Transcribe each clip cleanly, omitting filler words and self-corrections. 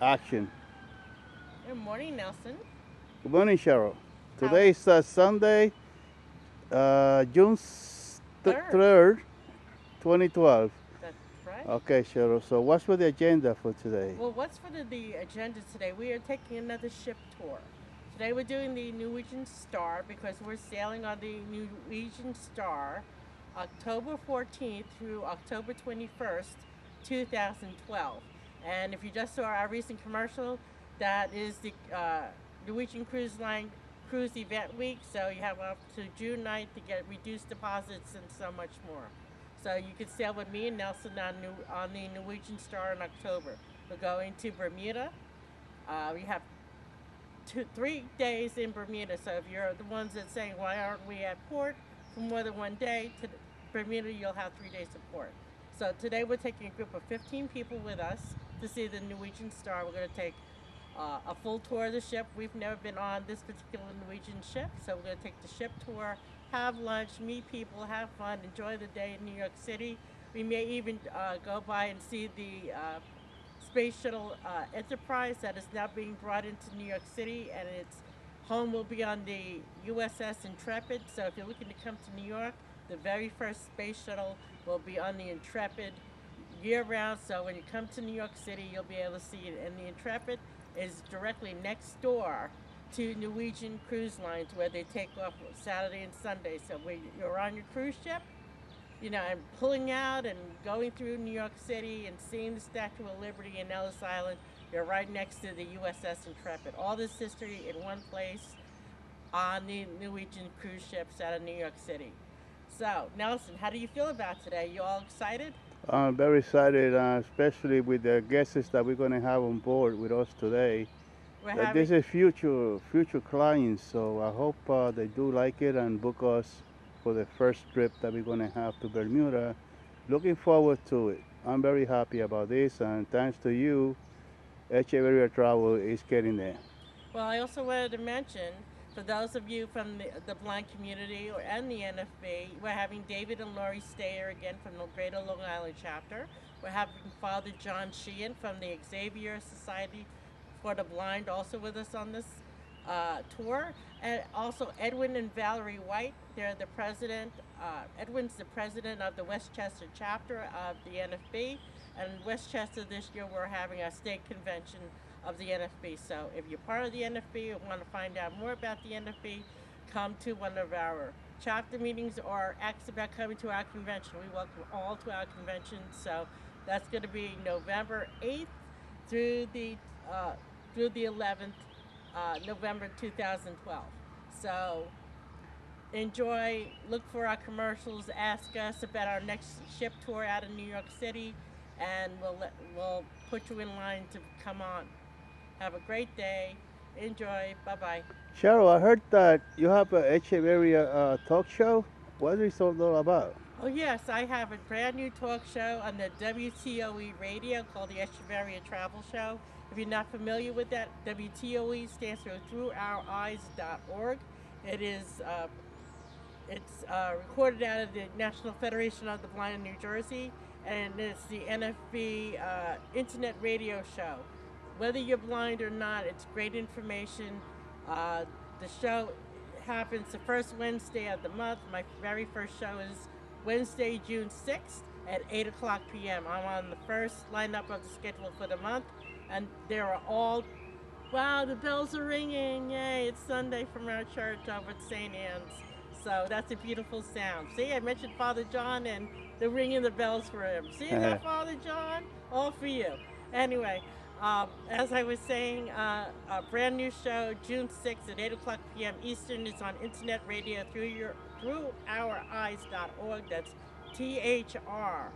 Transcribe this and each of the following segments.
Action. Good morning, Nelson. Good morning, Cheryl. How Today is Sunday, June third? 3rd, 2012. That's right. Okay, Cheryl. So, what's for the agenda for today? Well, what's for the agenda today? We are taking another ship tour. Today we're doing the Norwegian Star because we're sailing on the Norwegian Star October 14th through October 21st, 2012. And if you just saw our recent commercial, that is the Norwegian Cruise Line Cruise Event Week. So you have up to June 9th to get reduced deposits and so much more. So you can sail with me and Nelson on the Norwegian Star in October. We're going to Bermuda. We have 3 days in Bermuda. So if you're the ones that saying why aren't we at port for more than one day, to Bermuda you'll have 3 days of port. So today we're taking a group of 15 people with us to see the Norwegian Star. We're going to take a full tour of the ship. We've never been on this particular Norwegian ship, so we're going to take the ship tour, have lunch, meet people, have fun, enjoy the day in New York City. We may even go by and see the Space Shuttle Enterprise that is now being brought into New York City, and its home will be on the USS Intrepid. So if you're looking to come to New York, the very first space shuttle will be on the Intrepid year round. So when you come to New York City, you'll be able to see it. And the Intrepid is directly next door to Norwegian Cruise Lines, where they take off Saturday and Sunday. So when you're on your cruise ship, and pulling out and going through New York City and seeing the Statue of Liberty in Ellis Island, you're right next to the USS Intrepid. All this history in one place on the Norwegian cruise ships out of New York City. So, Nelson, how do you feel about today? You all excited? I'm very excited, especially with the guests that we're going to have on board with us today. We're This having, is future clients, so I hope they do like it and book us for the first trip that we're going to have to Bermuda. Looking forward to it. I'm very happy about this, and thanks to you, Xavier Travel is getting there. well, I also wanted to mention, for those of you from the blind community and the NFB, we're having David and Lori Stayer again from the Greater Long Island chapter. We're having Father John Sheehan from the Xavier Society for the Blind also with us on this tour. And also Edwin and Valerie White, they're the president. Edwin's the president of the Westchester chapter of the NFB. And Westchester this year we're having a state convention of the NFB. So if you're part of the NFB or want to find out more about the NFB, come to one of our chapter meetings or ask about coming to our convention. We welcome all to our convention. So that's going to be November 8th through the uh, 11th, November 2012. So enjoy, look for our commercials, ask us about our next ship tour out of New York City, and we'll put you in line to come on. Have a great day. Enjoy. Bye bye. Cheryl, I heard that you have a Xavier talk show. What is it all about? Oh yes, I have a brand new talk show on the WTOE radio called the Echeverria Travel Show. If you're not familiar with that, WTOE stands for throughoouroureyes.org. It is it's recorded out of the National Federation of the Blind in New Jersey, and it's the NFB Internet Radio Show. Whether you're blind or not, it's great information. Uh, the show happens the first Wednesday of the month. My very first show is Wednesday, June 6th at 8 o'clock p.m. I'm on the first lineup of the schedule for the month, and there are all, wow, the bells are ringing. Yay, it's Sunday from our church over at St. Anne's. So that's a beautiful sound. See, I mentioned Father John and the ringing the bells for him. See that, Father John? All for you. Anyway, as I was saying, a brand new show, June 6th at 8 o'clock p.m. Eastern. It's on internet radio through ouroureyes.org. That's THRO,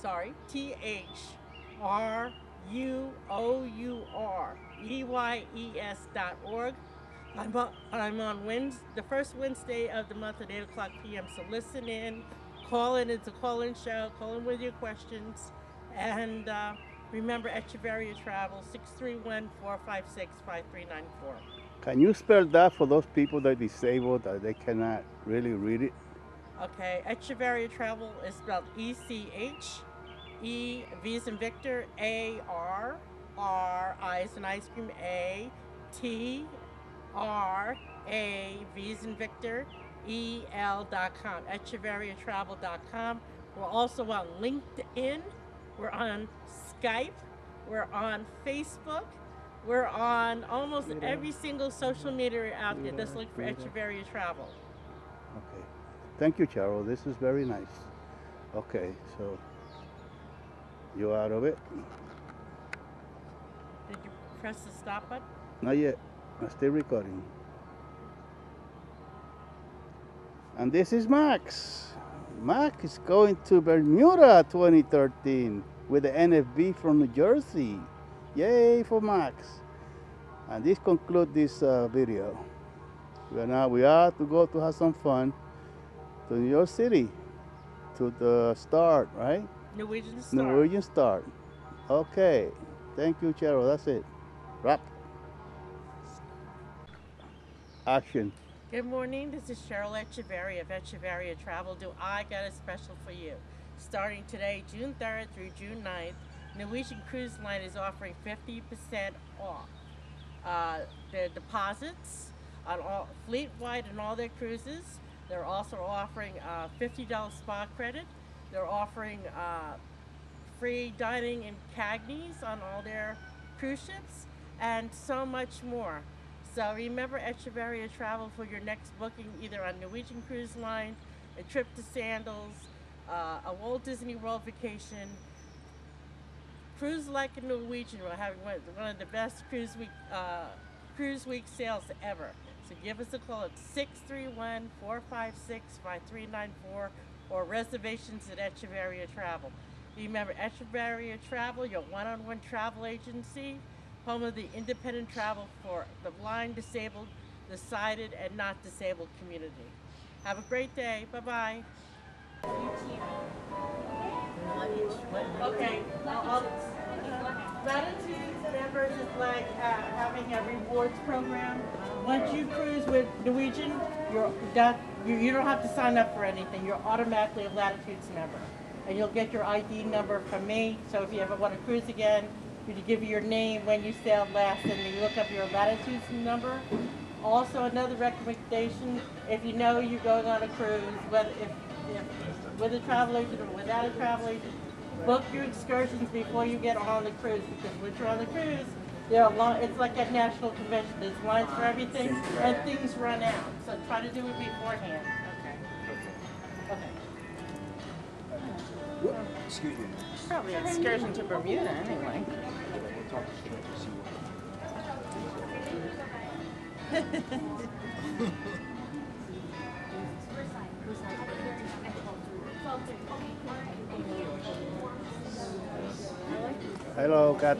sorry, THRUOUREYES.org. I'm on Wednesday, the first Wednesday of the month at 8 o'clock p.m. So listen in, call in. It's a call-in show. Call in with your questions. And remember, Echeverria Travel, 631-456-5394. Can you spell that for those people that are disabled that they cannot really read it? Okay, Echeverria Travel is spelled E-C-H, E, V as in Victor, A-R, I as in ice cream, A, T, R, A, V as in Victor, EL.com, EcheverriaTravel.com. We're also on LinkedIn. We're on Skype. We're on Facebook. We're on almost every single social media out there. Just look for Echeverria Travel. Okay. Thank you, Cheryl. This is very nice. Okay, so you out of it? Did you press the stop button? Not yet. I'm still recording. And this is Max. Max is going to Bermuda 2013 with the NFB from New Jersey. Yay for Max. And this concludes this video. We are to go to have some fun to New York City, to the Star, right? Norwegian Star. Norwegian Star. Okay. Thank you, Cheryl. That's it. Wrap. Action. Good morning. This is Cheryl Echeverria of Echeverria Travel. Do I got a special for you? Starting today, June 3rd through June 9th, Norwegian Cruise Line is offering 50% off their deposits on all fleet-wide and all their cruises. They're also offering $50 spa credit. They're offering free dining in Cagney's on all their cruise ships, and so much more. So remember Echeverria Travel for your next booking, either on Norwegian Cruise Line, a trip to Sandals, a Walt Disney World vacation. Cruise Like a Norwegian. We're having one of the best cruise week sales ever. So give us a call at 631-456-5394 or reservations at Echeverria Travel. Remember, Echeverria Travel, your one-on-one travel agency, home of the independent travel for the blind, disabled, the sighted, and not disabled community. Have a great day. Bye-bye. Okay. Latitudes members is like having a rewards program. Once you cruise with Norwegian, you don't have to sign up for anything. You're automatically a Latitudes member. And you'll get your ID number from me. So if you ever want to cruise again, you give you your name, when you sailed last, and you look up your Latitudes number. Also, another recommendation, if you know you're going on a cruise, whether if with a travel agent or without a travel agent, book your excursions before you get on the cruise, because when you're on the cruise, it's like a national convention. There's lines for everything, and things run out. So try to do it beforehand. Okay. Excuse me. Probably an excursion to Bermuda anyway. Hello, Kat.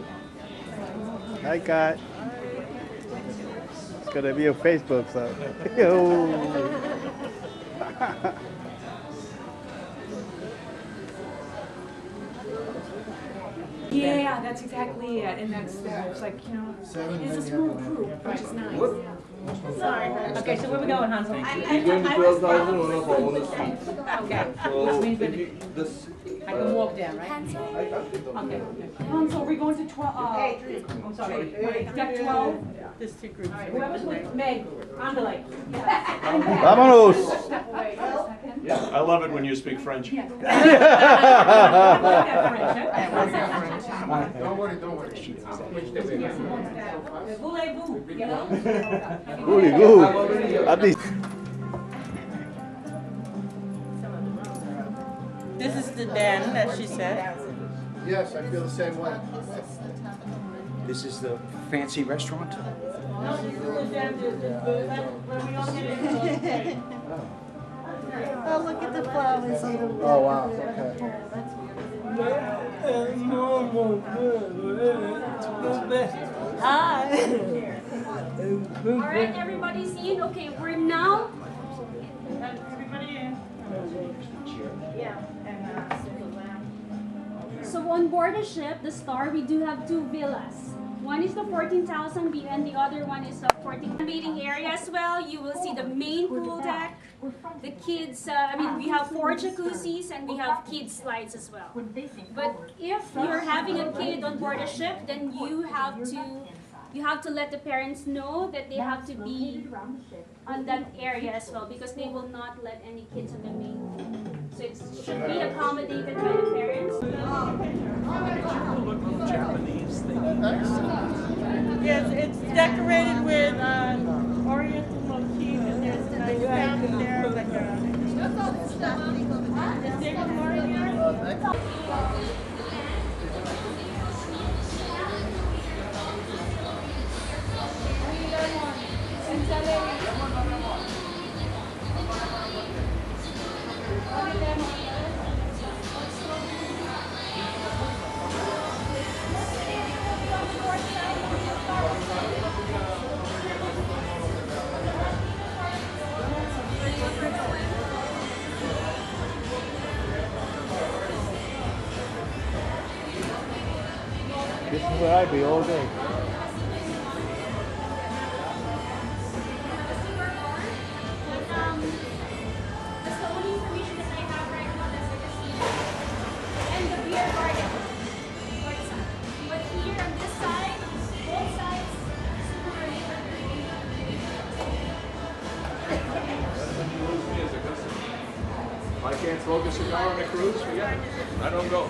Hi, Kat. It's gonna be on Facebook, so. Yeah, that's exactly it, and that's it's like, you know, it's a small group, which is nice. Sorry. Okay, so where we going, Hansel? You're going to 12,000 on a bonus. Okay, which means that I can walk down, right? Okay. Hansel, we're going to 12. I'm sorry. Is that 12? There's two groups. Whoever's with Meg, Andale. Vámonos! Yeah, I love it when you speak French. Don't worry, don't worry. Voulez-vous? Voulez-vous? At least. This is the den, as she said. Yes, I feel the same way. This is the fancy restaurant? No, this is the den. Where we all get in. Oh, look at the flowers. Oh, wow, okay. Hi. All right, everybody's in. Okay, we're now. Everybody in. So on board the ship, the Star, we do have two villas. One is the 14,000 view, and the other one is the 14 meeting area as well. You will see the main pool deck, the kids, I mean, we have 4 jacuzzis and we have kids slides as well. But if you're having a kid on board a ship, then you have to let the parents know that they have to be on that area as well, because they will not let any kids on the main. So it should be accommodated by the parents. Japanese thing. Yes, it's decorated with Oriental motif, and there's a nice fountain there, like a... Is David Murray here? This is where I'd be all day. That's the only information that I have right now, that's the casino. And the beer garden. But here on this side, both sides, I can't smoke a cigar on a cruise, forget it. I don't go.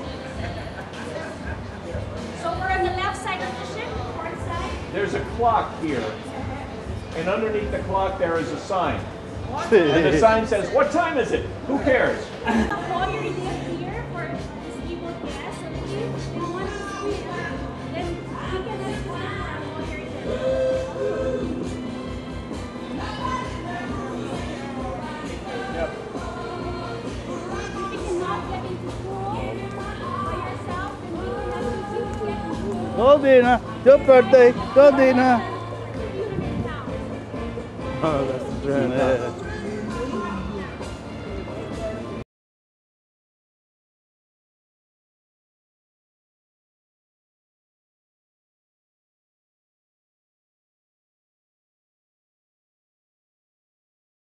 so we're on the left side of the ship, port side. There's a clock here, and underneath the clock there is a sign. And the sign says, "What time is it? Who cares?" All your ideas here for disabled guests, and if you want to speak, then you can ask one for all your ideas. If you cannot get into pool by yourself, then you can ask if you can get into pool. Go, Dina. Your birthday. Go, Dina. £300. Oh, that's